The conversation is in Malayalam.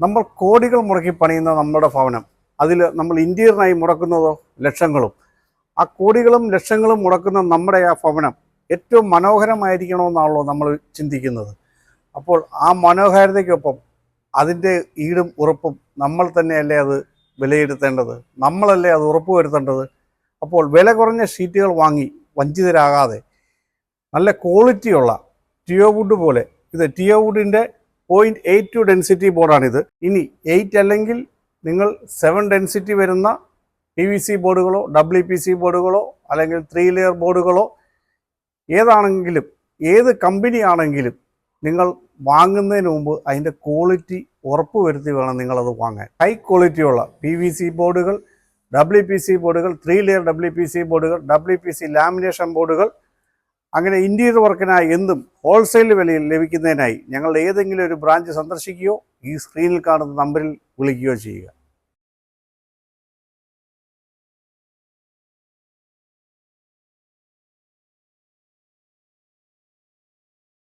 നമ്മൾ കോടികൾ മുടക്കി പണിയുന്ന നമ്മുടെ ഭവനം, അതിൽ നമ്മൾ ഇൻറ്റീരിയറിനായി മുടക്കുന്നതോ ലക്ഷങ്ങളും. ആ കോടികളും ലക്ഷങ്ങളും മുടക്കുന്ന നമ്മുടെ ആ ഭവനം ഏറ്റവും മനോഹരമായിരിക്കണമെന്നാണല്ലോ നമ്മൾ ചിന്തിക്കുന്നത്. അപ്പോൾ ആ മനോഹാരിതയ്ക്കൊപ്പം അതിൻ്റെ ഈടും ഉറപ്പും നമ്മൾ തന്നെയല്ലേ അത് വിലയിരുത്തേണ്ടത്, നമ്മളല്ലേ അത് ഉറപ്പുവരുത്തേണ്ടത്. അപ്പോൾ വില കുറഞ്ഞ ഷീറ്റുകൾ വാങ്ങി വഞ്ചിതരാകാതെ നല്ല ക്വാളിറ്റിയുള്ള ടിയോ വുഡ് പോലെ, ഇത് ടിയോ വുഡിൻ്റെ 0.82 ഡെൻസിറ്റി ബോർഡാണിത്. ഇനി 8 അല്ലെങ്കിൽ നിങ്ങൾ 7 ഡെൻസിറ്റി വരുന്ന PVC ബോർഡുകളോ WPC ബോർഡുകളോ അല്ലെങ്കിൽ 3 ലെയർ ബോർഡുകളോ ഏതാണെങ്കിലും, ഏത് കമ്പനി ആണെങ്കിലും നിങ്ങൾ വാങ്ങുന്നതിന് മുമ്പ് അതിൻ്റെ ക്വാളിറ്റി ഉറപ്പ് വരുത്തി വേണം നിങ്ങളത് വാങ്ങാൻ. ഹൈ ക്വാളിറ്റിയുള്ള PVC ബോർഡുകൾ, WPC ബോർഡുകൾ, 3 ലെയർ WPC ബോർഡുകൾ, WPC ലാമിനേഷൻ ബോർഡുകൾ, അങ്ങനെ ഇൻറ്റീരിയർ വർക്കിനായി എന്തും ഹോൾസെയിൽ വിലയിൽ ലഭിക്കുന്നതിനായി ഞങ്ങളുടെ ഏതെങ്കിലും ഒരു ബ്രാഞ്ച് സന്ദർശിക്കുകയോ ഈ സ്ക്രീനിൽ കാണുന്ന നമ്പറിൽ വിളിക്കുകയോ ചെയ്യുക.